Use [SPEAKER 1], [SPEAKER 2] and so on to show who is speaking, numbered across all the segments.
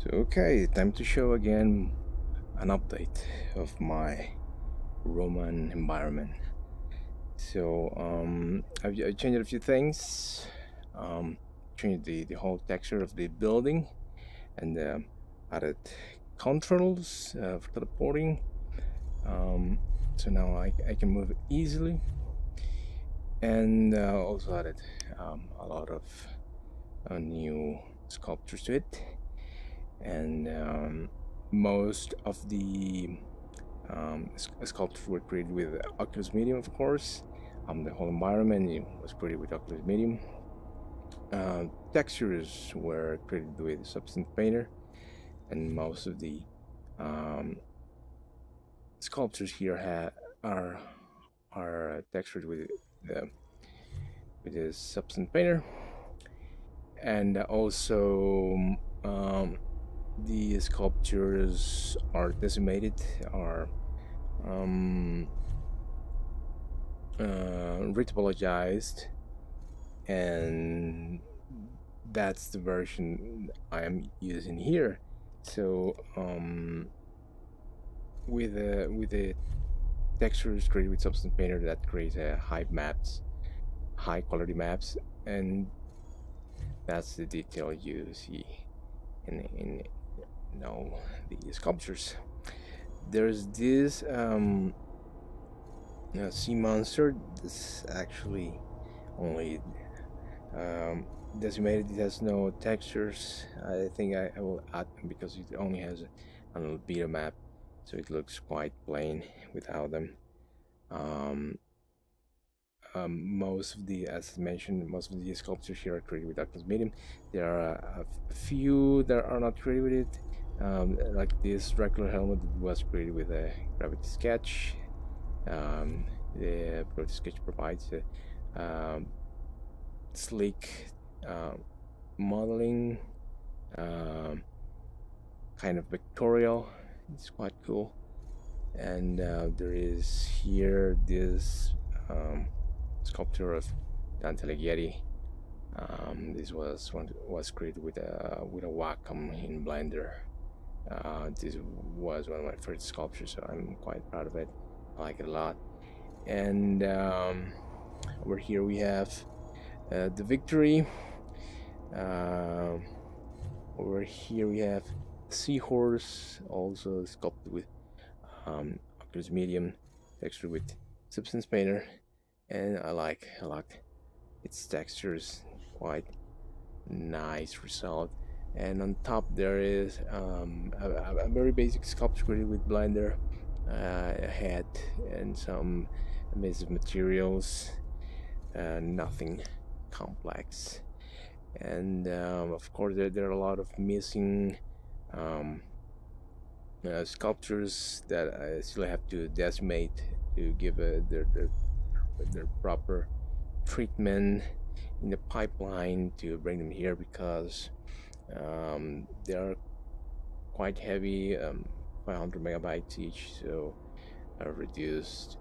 [SPEAKER 1] So okay, time to show again an update of my Roman environment. So I changed a few things. Um, Changed the whole texture of the building and added controls for teleporting. Um, so now I can move easily, and also added a lot of new sculptures to it, and most of the sculptures were created with Oculus Medium, of course. The whole environment was created with Oculus Medium. Textures were created with Substance Painter, and most of the um, sculptures here are textured the with the Substance Painter, and also the sculptures are decimated, are um, retopologized, and that's the version I am using here. So with the textures created with Substance Painter, that creates high quality maps, and that's the detail you see in the sculptures. There's this sea monster. This actually only um, decimated. It has no textures. I think I will add them because it only has a little beta map, so it looks quite plain without them. Um, Most of the, as mentioned, most of the sculptures here are created with Oculus Medium. There are a few that are not created with it, like this regular helmet that was created with a Gravity Sketch. The Gravity Sketch provides a sleek modeling, kind of vectorial. It's quite cool. And there is here this sculpture of Dante Alighieri. This was created with a Wacom in Blender. This was one of my first sculptures, so I'm quite proud of it. I like it a lot. And over here we have the Victory. Over here we have Seahorse, also sculpted with Oculus Medium, textured with Substance Painter, and I like its textures, quite nice result. And on top there is a very basic sculpture created with Blender, a head and some basic materials, nothing complex. And of course there are a lot of missing sculptures that I still have to decimate to give their proper treatment in the pipeline to bring them here, because they are quite heavy, 500 megabytes each, so reduced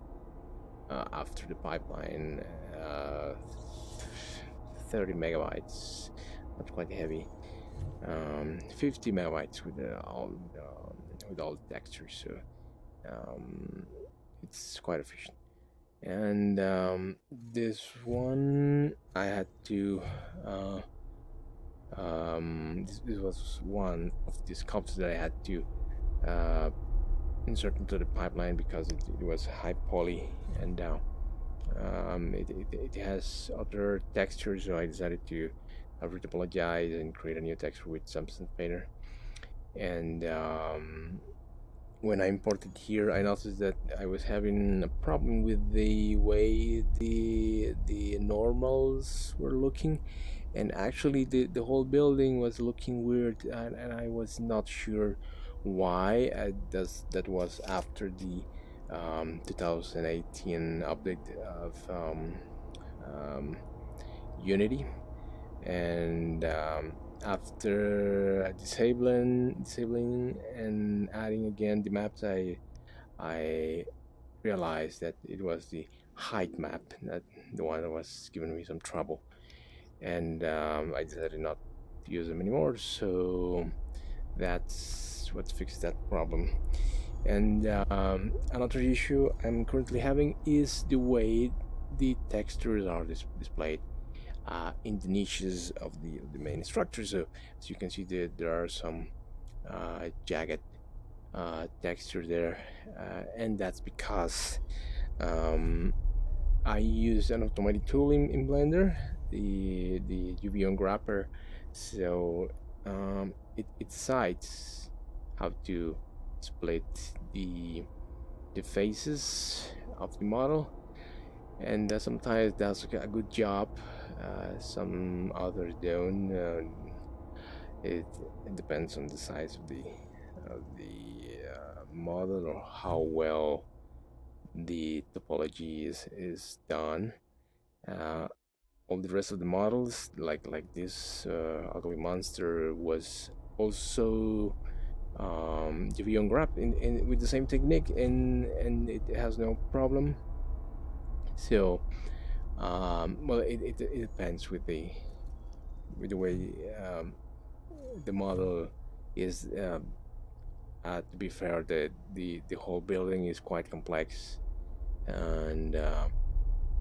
[SPEAKER 1] after the pipeline, 30 megabytes, not quite heavy, 50 megabytes with all the textures, so it's quite efficient. And this one I had to this was one of the sculptures that I had to insert into the pipeline because it was high poly, and it has other textures, so I decided to retopologize and create a new texture with Substance Painter. And when I imported here, I noticed that I was having a problem with the way the normals were looking, and actually the whole building was looking weird, and I was not sure why. That was after the 2018 update of um, Unity, and after disabling and adding again the maps, I realized that it was the height map, that the one that was giving me some trouble, and I decided not to use them anymore. So That's what fixes that problem. And another issue I'm currently having is the way the textures are displayed in the niches of the main structure. So as you can see, there are some jagged texture there, and that's because um, I use an automatic tool in Blender, the UV unwrapper. So it decides how to split the faces of the model, and sometimes does a good job. Some others don't. It depends on the size of the model, or how well the topology is done. Uh, all the rest of the models, like this ugly monster, was also UV unwrapped in with the same technique, and it has no problem. So well, it depends with the way the model is. To be fair, the whole building is quite complex, and I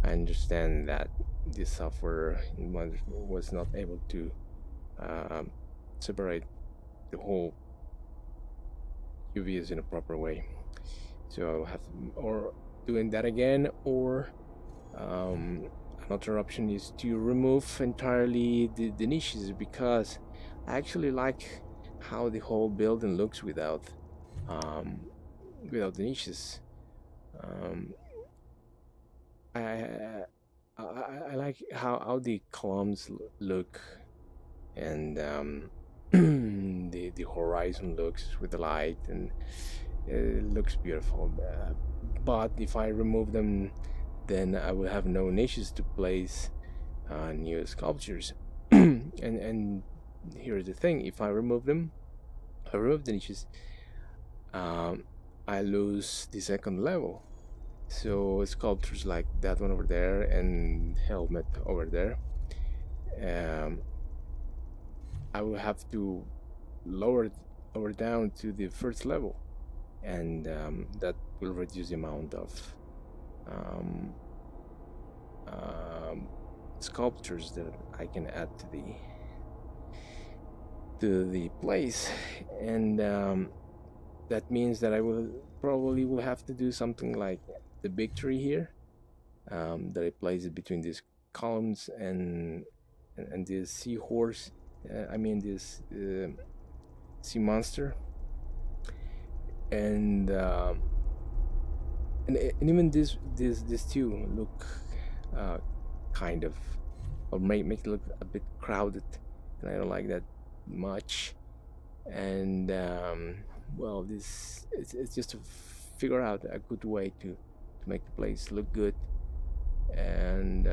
[SPEAKER 1] understand that the software was not able to um, separate the whole UVs in a proper way. So I'll have or doing that again, or um, another option is to remove entirely the niches, because I actually like how the whole building looks um, without the niches. Um, I, I like how the columns look, and the horizon looks with the light, and it looks beautiful. But if I remove them, then I will have no niches to place new sculptures. And here's the thing: if I remove them, I remove the niches, um, I lose the second level. So sculptures like that one over there and helmet over there, um, I will have to lower down to the first level, and that will reduce the amount of um, um, sculptures that I can add to the place, and that means that I will probably will have to do something like the big tree here, that I place it between these columns, and this seahorse. I mean this sea monster, and and even this two look kind of, or make it look a bit crowded, and I don't like that much. And well, this it's just to figure out a good way to make the place look good, and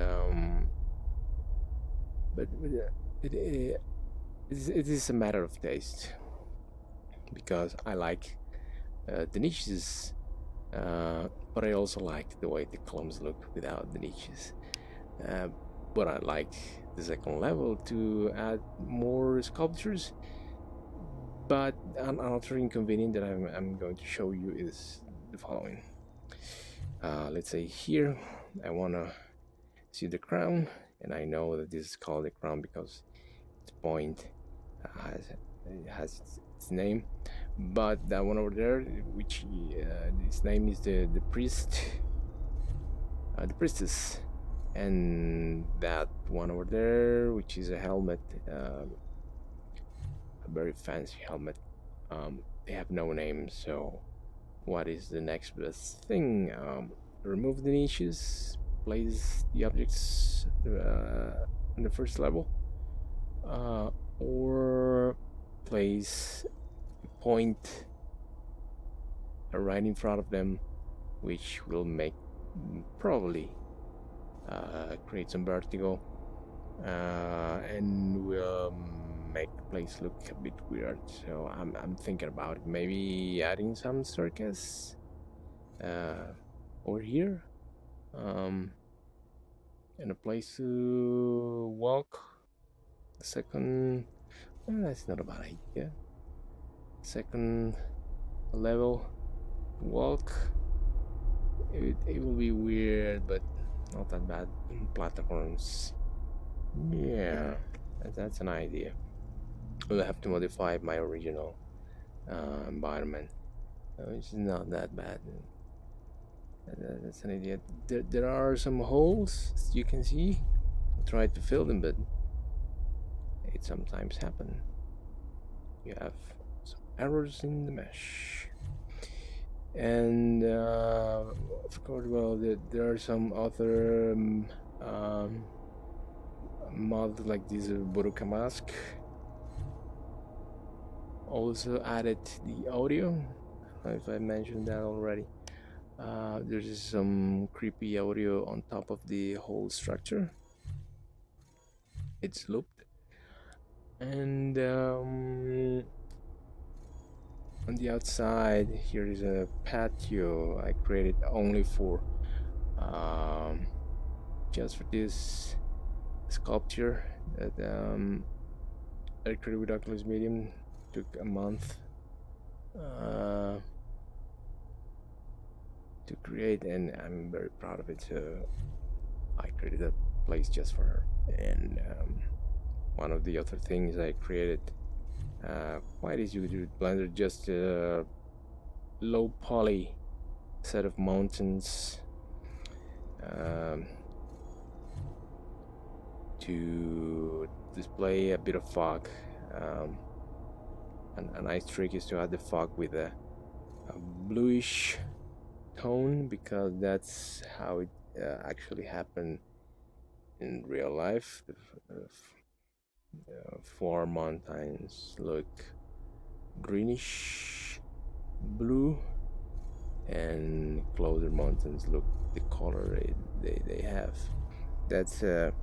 [SPEAKER 1] but it is a matter of taste, because I like the niches, but I also like the way the columns look without the niches. Uh, but I like the second level to add more sculptures. But another inconvenience that I'm going to show you is the following. Let's say here I want to see the crown, and I know that this is called the crown because its point has its name. But that one over there, which its name is the priest, the priestess, and that one over there, which is a helmet, a very fancy helmet. They have no name, so what is the next best thing? Remove the niches, place the objects on the first level, or place a point right in front of them, which will make probably create some vertigo, and will make the place look a bit weird. So I'm thinking about maybe adding some circus over here, um, and a place to walk. The second, that's not a bad idea. second level walk. It will be weird, but not that bad. Platforms. Yeah, that's an idea. We'll have to modify my original environment, which is not that bad. That's an idea. There are some holes, as you can see. I tried to fill them, but it sometimes happens. You have some errors in the mesh. And of course, well, there are some other mods like this Buruka mask. Also added the audio. I don't know if I mentioned that already. There's some creepy audio on top of the whole structure. It's looped. And on the outside, here is a patio I created only for just for this sculpture that I created with Oculus Medium. Took a month to create, and I'm very proud of it. So I created a place just for her. And one of the other things I created quite easy with Blender, just a low poly set of mountains to display a bit of fog. A nice trick is to add the fog with a bluish tone, because that's how it actually happened in real life. Far mountains look greenish blue, and closer mountains look the color they have. That's an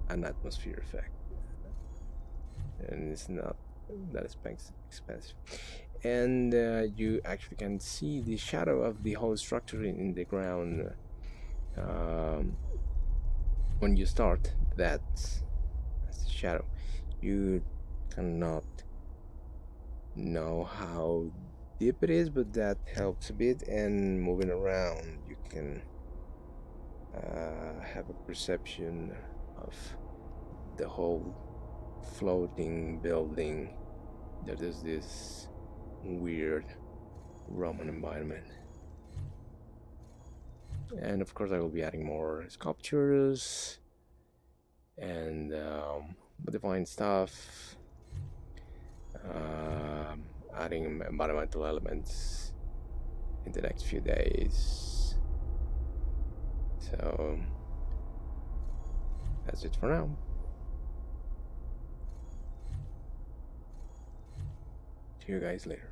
[SPEAKER 1] atmosphere effect, and it's not that expensive. And you actually can see the shadow of the whole structure in the ground when you start. That's the shadow. You cannot know how deep it is, but that helps a bit. And moving around, you can have a perception of the whole floating building that is this weird Roman environment. And of course I will be adding more sculptures and modifying stuff, adding environmental elements in the next few days. So that's it for now. See you guys later.